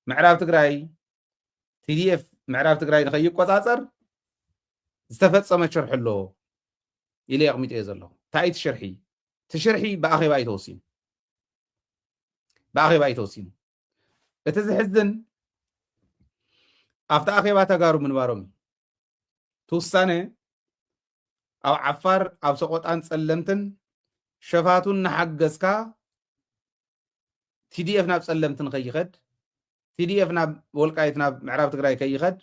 ምዕራብ ትግራይ TDF ምዕራብ ትግራይ ንኸይቆፃፀር ዝተፈፀመ ሸርሒ ኣሎ ኢለ ኣቕሚጦ እየ ዘለኹ እንታይ እቲ ሸርሒ እቲ ሸርሒ ብኣኼባ እዩ ተወሲኑ እቲ ዝሕዝን ኣብቲ ኣኼባ ተጋሩ ምንባሮም እዩ ትውሳነ ኣብ ዓፋር ኣብ ሰቆጣን ጸለምትን ሸፋቱን ንሓገዝካ TDF ናብ ጸለምትን ከይኸድ TDF ናብ ወልቃይት ናብ ምዕራብ ትግራይ ከይኸድ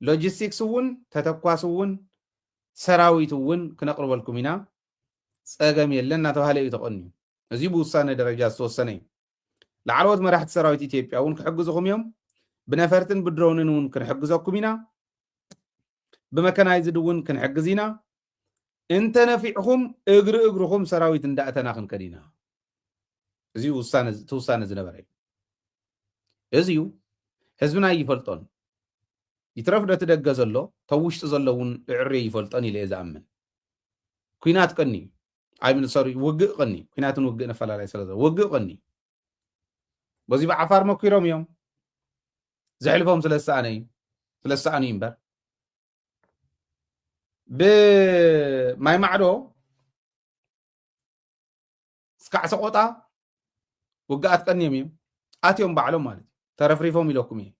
ሎጂስቲክስ እውን ተተኳስ እውን ሰራዊት እውን ክነቅርበልኩም ኢና ፀገም የለን እናተባሃለ እዩ ተቐንዩ እዚ ብውሳነ ደረጃ ዝተወሰነ እዩ ላዕለዎት መራሕቲ ሰራዊት ኢትዮጵያ እውን ክሕግዙኹም እዮም ብነፈርትን ብድሮንን እውን ክንሕግዘኩም ኢና ብመከናይዝድ እውን ክንሕግዝ ኢና እንተ ነፊዕኹም እግርኹም ሰራዊት እንዳእተና ክንከድ ኢና እዚ ውሳነ ዝነበረ እዩ እዚዩ ህዝብና ይፈልጦን ይትረፍዶ ትደገ ዘሎ ተውሽጢ ዘሎ እውን ዕርየ ይፈልጦን ኢለ ዝኣምን ኩናት ቀኒ ኣይምን ሰሪ ውግእ ቀኒ ኩናትን ውግእ ነፈላላይ ስለዘ ውግእ ቀኒ በዚ ብዓፋር መኪሮም እዮም ዘሕልፎም ስለሰኣነ እዩ እምበር ብማይ ማዕዶ እስካዕ ሰቆጣ ውግኣት ቀኒዮም እዮም ኣትዮም ባዕሎም ማለት ተረፍሪፎም ኢለኩም እየ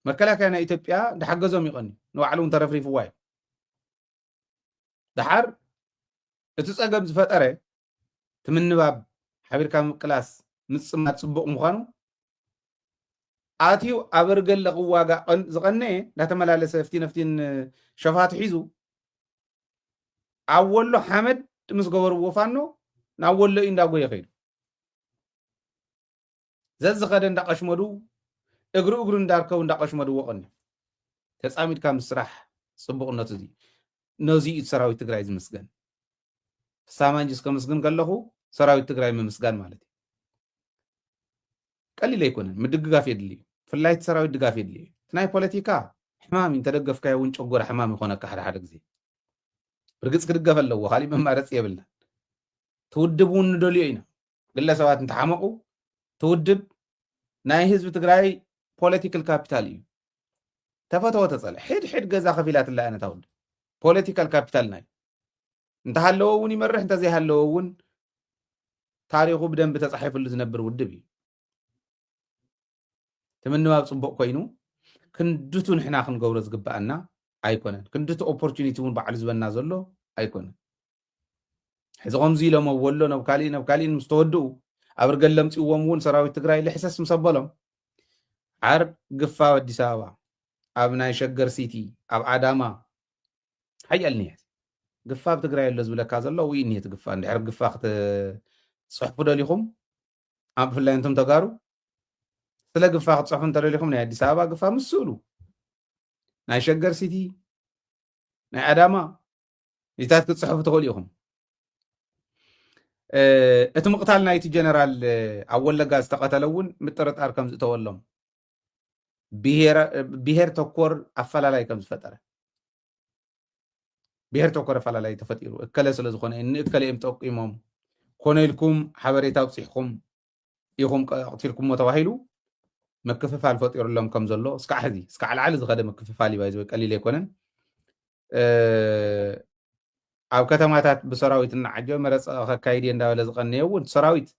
መከላከያ ናይ ኢትዮጵያ እንዳሓገዞም ይቐኒ ንባዕሉን ተረፍሪፍዋ እዩ ድሓር እቲ ፀገም ዝፈጠረ ትምንባብ ሓቢርካ ምቅላስ ምፅማት ፅቡቕ ምዃኑ ኣትዩ ኣብ እርገለ ክዋጋእ ዝቐነየ እንዳተመላለሰ ፍቲን ሸፋቱ ሒዙ ኣብ ወሎ ሓመድ ምስ ገበርዎ ፋኖ ናብ ወሎ እዩ እንዳጎየ ኸይዱ ዘዝኸደ እንዳቐሽመዱ እግሩ እንዳርከቡ እንዳቐሽመድዎ ቀኒ ተፃሚድካ ምስራሕ ፅቡቕነት እዚ ነዚ ሰራዊት ትግራይ ዝምስገን ሳማንጅስ ከምስግን ከለኹ ሰራዊት ትግራይ ምምስጋን ማለት እዩ ቀሊል ኣይኮነን ምድግጋፍ የድሊ ፍላይት ሰራዊት ድጋፍ የድሊ ናይ ፖለቲካ ሕማም እንተደገፍካዮ እውን ጨጎራ ሕማም ይኾነካ ሓደ ግዜ ብርግፅ ክድገፍ ኣለዎ ካሊእ መማረፂ የብልና ትውድብ እውን ንደልዮ ኢና ግለሰባት እንተሓመቑ ትውድብ ናይ ህዝቢ ትግራይ ፖለቲካል ካፒታል እዩ ተፈተወ ተፀልሕ ሕድ ገዛ ከፊላት ላ ኣነ ታውድብ ፖለቲካል ካፒታል ናይ እንተሃለዎ እውን ይመርሕ እንተዘይሃለዎ እውን ታሪኹ ብደንብ ተፃሒፍሉ ዝነብር ውድብ እዩ ትምንባብ ፅቡቅ ኮይኑ ክንድቱ ንሕና ክንገብሮ ዝግባአና ኣይኮነን ክንድቱ ኦፖርቹኒቲ እውን ባዕሉ ዝበና ዘሎ ኣይኮነን ሕዚ ከምዚ ኢሎም ወሎ ናብ ካሊእ ምስ ተወድኡ ኣብ ርገለ ምፅዎም እውን ሰራዊት ትግራይ ልሕሰስ ምስ ኣበሎም ዓር ግፋ ኣዲስ ኣበባ ኣብ ናይ ሸገር ሲቲ ኣብ ኣዳማ ሓያል ኒየት ግፋ ኣብ ትግራይ ኣሎ ዝብለካ ዘሎ ውይ ኒየት ግፋ እንድሕር ግፋ ክትፅሕፉ ደሊኹም ኣብ ብፍላይ እንቶም ተጋሩ ስለ ግፋ ክትፅሕፉ እንተደሊኹም ናይ ኣዲስ ኣበባ ግፋ ምስእሉ ናይ ሸገር ሲቲ ናይ ኣዳማ እዚታት ክትፅሕፉ ትኽእሉ ኢኹም እቲ ምቕታል ናይቲ ጀነራል ኣብ ወለጋ ዝተቐተለ እውን ምጥርጣር ከም ዝተወሎም ብሄር ተኮር ኣፈላላይ ከም ዝፈጠረ ብሄር ተኮር ኣፈላላይ ተፈጢሩ እከለ ስለ ዝኾነ ንእከለ እዮም ጠቂሞም ኮነ ኢልኩም ሓበሬታ ኣውፂሕኩም ኢኹም ቀቕቲልኩም ተባሂሉ ምክፍፋል ፈጢሩሎም ከም ዘሎ እስካዕ ሕዚ እስካዕ ላዕሊ ዝኸደ ምክፍፋል ይባይ ዝወይ ቀሊል ኣይኮነን ኣብ ከተማታት ብሰራዊት እናዓጀበ መረፃ ከካይድ እንዳበለ ዝቐነየ እውን ሰራዊት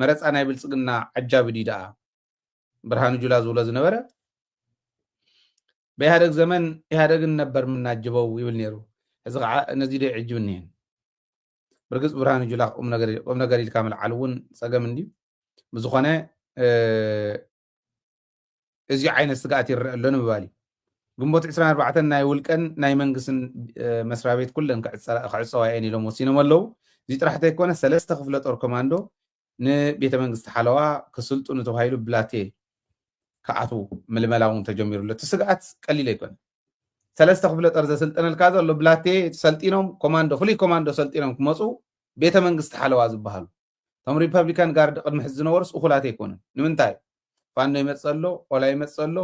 መረፃ ናይ ብልፅግና ዓጃቢ ድዩ ደኣ ብርሃኑ ጁላ ዝብሎ ዝነበረ ብኢህደግ ዘመን ኢህደግን ነበር ምናጅበው ይብል ነይሩ እዚ ከዓ ነዚ ደ ዕጅብ እኒሄን ብርግፅ ብርሃኑ ጁላ ቁም ነገር ኢልካ መልዓል እውን ፀገም እንድዩ ብዝኾነ እዚ ዓይነት ስጋኣት ይረአ ኣሎ ንምባል እዩ ግንቦት 24 ናይ ውልቀን ናይ መንግስትን መስሪያ ቤት ኩለን ክዕፀዋ እየን ኢሎም ወሲኖም ኣለዉ እዚ ጥራሕቲ ኣይኮነ 3 ክፍለ ጦር ኮማንዶ ንቤተ መንግስቲ ሓለዋ ክስልጡኑ ተባሂሉ ብላቴ ከኣቱ ምልመላ እውን ተጀሚሩሎ እቲ ስግኣት ቀሊል ኣይኮነ 3 ክፍለ ጦር ዘሰልጠነልካ ዘሎ ብላቴ ሰልጢኖም ኮማንዶ ፍሉይ ኮማንዶ ሰልጢኖም ክመፁ ቤተ መንግስቲ ሓለዋ ዝበሃሉ እቶም ሪፐብሊካን ጋርድ ቅድሚ ሕዚ ዝነበሩስ እኹላት ኣይኮነን ንምንታይ ፋኖ ይመፅእ ኣሎ ቆላ ይመፅእ ኣሎ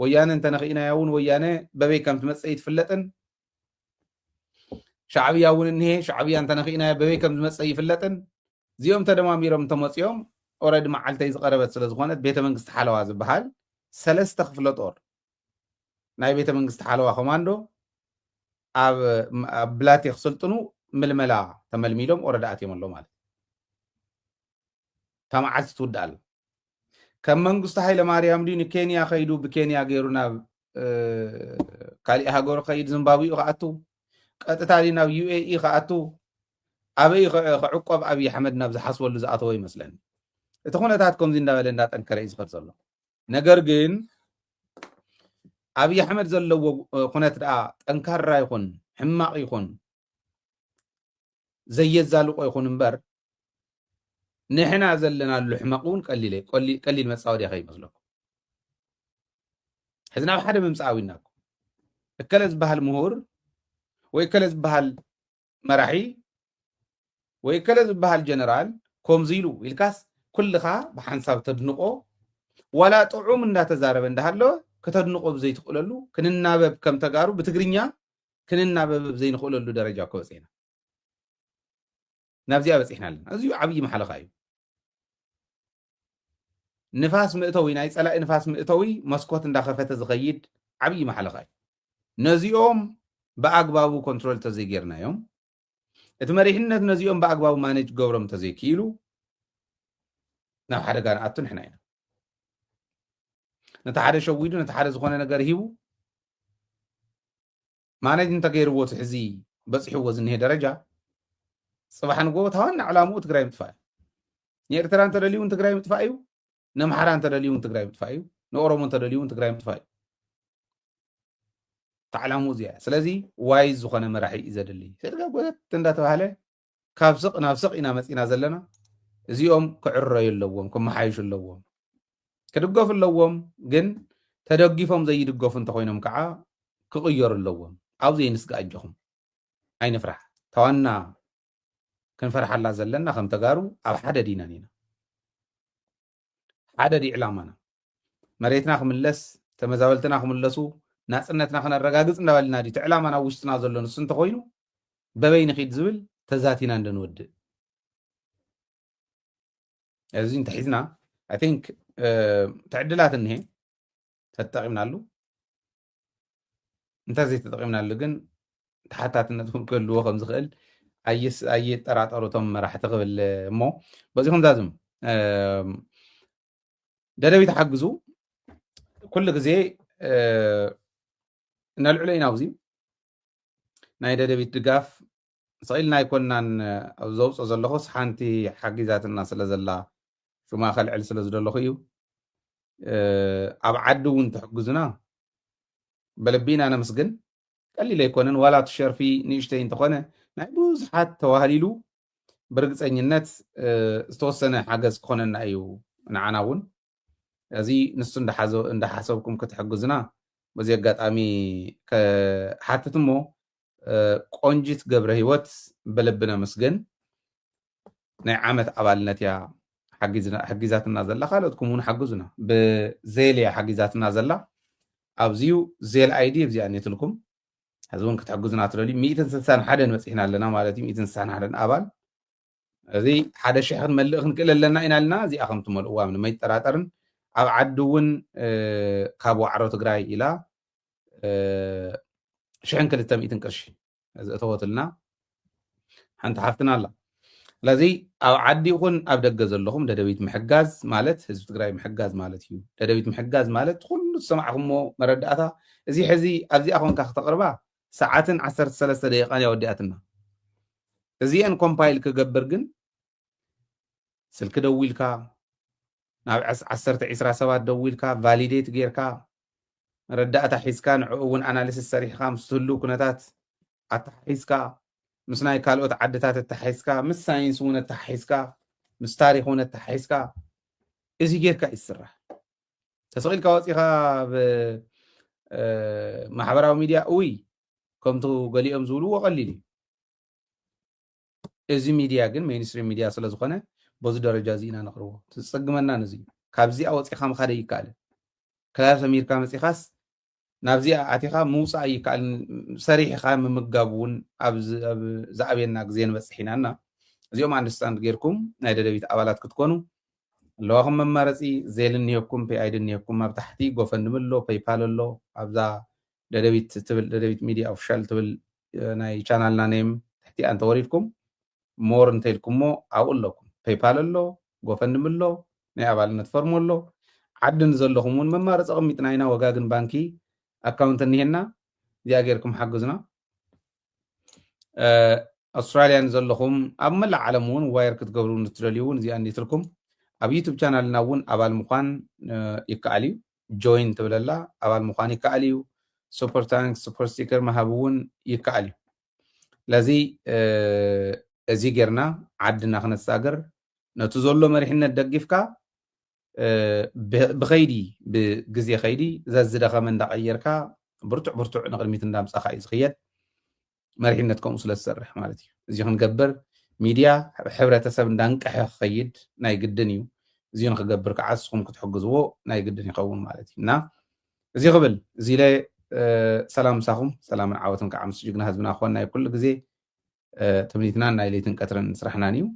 ወያነ እንተነኽኢናያ እውን ወያነ በበይ ከም ትመፅእ ይትፍለጥን ሻዕብያ እውን እኒሄ ሻዕብያ እንተነኽኢናያ በበይ ከም ዝመፅእ ይፍለጥን እዚኦም ተደማሚሮም ተመፅኦም ኦረዲ መዓልተይ ዝቀረበት ስለ ዝኾነት ቤተ መንግስቲ ሓለዋ ዝበሃል 3 ክፍለ ጦር ናይ ቤተ መንግስቲ ሓለዋ ኮማንዶ ኣብ ብላቴ ክስልጥኑ ምልመላ ተመልሚሎም ኦረዲ ኣትዮም ኣሎ ማለት ተመዓልቲ ትውድእ ኣላ ከም መንግስቱ ሃይለማርያም ድዩ ንኬንያ ከይዱ ብኬንያ ገይሩ ናብ ካልእ ሃገሩ ከይድ ዚምባብዌ ከኣቱ ቀጥታ ናብ ዩኤኢ ከኣቱ ኣበይ ክዕቆብ ኣብይ ኣሕመድ ናብ ዝሓስበሉ ዝኣተወ ይመስለኒ እቲ ኩነታት ከምዚ እንዳበለ እንዳጠንከረ እዩ ዝኸድ ዘሎ ነገር ግን ኣብይ ኣሕመድ ዘለዎ ኩነት ደኣ ጠንካራ ይኹን ሕማቕ ይኹን ዘየዛልቆ ይኹን እምበር ንሕና ዘለናሉ ሕማቕ እውን ቀሊል መፃወዲ ከይመስለኩም ሕዚ ናብ ሓደ ምምፃዊ ኢልናኩም እከለ ዝበሃል ምሁር ወይ እከለ ዝበሃል መራሒ ወይ እከለ ዝበሃል ጀነራል ከምዚ ኢሉ ኢልካስ ኩልኻ ብሓንሳብ ተድንቆ ዋላ ጥዑም እንዳተዛረበ እንዳሃለወ ከተድንቆ ብዘይትኽእለሉ ክንናበብ ከም ተጋሩ ብትግርኛ ክንናበብ ብዘይንኽእለሉ ደረጃ እኮ በፂሕና ናብዚኣ በፂሕና ኣለና እዚዩ ዓብዪ መሓለኻ እዩ ንፋስ ምእተዊ ናይ ፀላኢ ንፋስ ምእተዊ መስኮት እንዳኸፈተ ዝኸይድ ዓብዪ መሓለኻ እዩ ነዚኦም ብኣግባቡ ኮንትሮል ተዘይጌርናዮም እቲ መሪሕነት ነዚኦም ብኣግባቡ ማኔጅ ገብሮም ተዘይክኢሉ ናብ ሓደጋ ንኣቱ ንሕና ኢና ነቲ ሓደ ሸዊዱ ነቲ ሓደ ዝኾነ ነገር ሂቡ ማኔጅ እንተገይርዎ እቲ ሕዚ በፂሕዎ ዝኒሄ ደረጃ ፅባሕ ንጎ ታዋና ዕላምኡ ትግራይ ምጥፋእ እዩ ንኤርትራ እንተደልዩ እውን ትግራይ ምጥፋእ እዩ ንኣምሓራ እንተደልዩ እውን ትግራይ ምጥፋእ እዩ ንኦሮሞ እንተደልዩ እውን ትግራይ ምጥፋእ እዩ ተዕላምኡ እዚኣ ስለዚ ዋይ ዝኾነ መራሒ እዩ ዘድሊ ስድጋ ጎተት እንዳተባሃለ ካብ ስቕ ናብ ስቕ ኢና መፂና ዘለና እዚኦም ክዕረዩ ኣለዎም ክመሓይሹ ኣለዎም ክድገፉ ኣለዎም ግን ተደጊፎም ዘይድገፉ እንተኮይኖም ከዓ ክቕየሩ ኣለዎም ኣብዘ ንስጋእ እጀኹም ኣይንፍራሕ ተዋና ክንፈርሓላ ዘለና ከም ተጋሩ ኣብ ሓደ ዲናን ኢና ሓደ ዲ ዕላማና መሬትና ክምለስ ተመዛበልትና ክምለሱ ናፅነትና ክነረጋግፅ እንዳበልና ዲ ዕላማና ውሽጥና ዘሎ ንሱ እንተኮይኑ በበይ ንኺድ ዝብል ተዛቲና እንደንወድእ እዚ እንተሒዝና ኣይ ቲንክ ትዕድላት እኒሄ ተጠቂምናሉ እንተዘይተጠቂምናሉ ግን ተሓታትነት ክህልዎ ከም ዝኽእል ኣይጠራጠሩቶም መራሕቲ ክብል እሞ በዚኹም ዛዝም ደደቢት ሓግዙ ኩሉ ግዜ ነልዕሎ ኢና ኣብዚ ናይ ደደቢት ድጋፍ ስኢልና ኣይኮንናን ኣብ ዘውፅኦ ዘለኹስ ሓንቲ ሓጊዛትና ስለ ዘላ ሹማ ከልዕል ስለ ዝደለኹ እዩ ኣብ ዓዲ እውን ትሕግዙና በለቢና ነመስግን ቀሊል ኣይኮነን ዋላ ትሸርፊ ንእሽተይ እንተኾነ ናይ ብዙሓት ተዋህሊሉ ብርግፀኝነት ዝተወሰነ ሓገዝ ክኾነና እዩ ንዓና እውን እዚ ንሱ እንዳሓሰብኩም ክትሕግዙና በዚ ኣጋጣሚ ሓትት እሞ ቆንጂት ገብረ ሂወት በለብና መስገን ናይ ዓመት ኣባልነት እያ ሓጊዛትና ዘላ ካልኦትኩም እውን ሓግዙና ብዜልያ ሓጊዛትና ዘላ ኣብዚዩ ዜል ኣይዲ ኣብዚኣ ኔትልኩም ሕዚ እውን ክትሕግዙና ትደልዩ 161 መፂሕና ኣለና ማለት እዩ 161 ኣባል እዚ 1,000 ክንመልእ ክንክእል ኣለና ኢና ልና እዚኣ ከም ትመልእዋ ምንም ኣይጠራጠርን ኣብ ዓዲ እውን ካብ ዋዕሮ ትግራይ ኢላ 1,200 ቅርሺ እተወትልና ሓንቲ ሓፍትና ኣላ ስለዚ ኣብ ዓዲ ይኹን ኣብ ደገ ዘለኹም ደደቢት ምሕጋዝ ማለት ህዝቢ ትግራይ ምሕጋዝ ማለት እዩ ደደቢት ምሕጋዝ ማለት ኩሉ ዝሰማዕኹሞ መረዳእታ እዚ ሕዚ ኣብዚኣ ኮንካ ክተቕርባ ሰዓትን 13 ደቂቃን ያወዲኣትና እዚአን ኮምፓይል ክገብር ግን ስልክ ደው ኢልካ ናብ 10-20 ደው ኢልካ ቫሊዴት ጌርካ መረዳእታ ሒዝካ ንዕኡ እውን ኣናሊሲስ ሰሪሕካ ምስ ትህሉ ኩነታት ኣተሓሒዝካ ምስ ናይ ካልኦት ዓድታት እተሓሒዝካ ምስ ሳይንስ እውን እተሓሒዝካ ምስ ታሪክ እውን እተሓሒዝካ እዚ ጌርካ ይስራሕ ተሰቂልካ ወፂኻ ብማሕበራዊ ሚድያ እውይ ከምቲ ገሊኦም ዝብልዎ ቀሊል እዩ እዚ ሚድያ ግን ሜይንስትሪም ሚድያ ስለ ዝኾነ በዚ ደረጃ እዚ ኢና ነቕርቦ ትፀግመና ነዚ ካብዚኣ ወፂኻ ምኻደ ይከኣል ክላስ ኣሚርካ መፂኻስ ናብዚኣ ኣቲኻ ምውፃእ ይከኣል ሰሪሕኻ ምምጋብ እውን ኣብ ዝኣብየና ግዜ ንበፅሕ ኢናና እዚኦም ኣንደርስታንድ ጌርኩም ናይ ደደቢት ኣባላት ክትኮኑ لواخم ممارسي زيلن يحكم في ايدن يحكم ما بتحتي غوفن ملو باي بال له ابزا ددبيت تبل ددبيت ميديا اوفيشال تبل ناي شانالنا نيم تحتي انت وريدكم مور انتلكم مو اقول لكم باي بال له غوفن ملو ناي ابالنت فرمو له عدن زلخمون ممارس قميتناينا وغاغن بانكي اكاونت نيهنا دياغيركم حجزنا استراليان زلخم اما العالمون واير كتقبلون نترليون زي اني تلكم اب يوتيوب شانل ناون ابال مخان يكاليو جوين تبللا ابال مخان يكاليو سوبر تانك سوبر ستيكر مهابون يكاليو لذي ازي غيرنا عدنا خنساغر نتزولو مريحنا دقيفكا بخيدي بغزي خيدي زازدخه من دقيركا برتع نقدميت ندام صخاي زخيت مريحنتكم سلا تسرح مالتي زي خنقبر ميديا حبرتسب ندنقح خيد ناي قدنيو زي نخقبر كعصكم كتحجزو ناي قدني يقون مالتي نا زي قبل زي لا سلام ساخم سلام عاوتن كعمس جنا حزبنا اخونا كل غزي تمنيتنا ناي ليتن قطرن سرحنانيو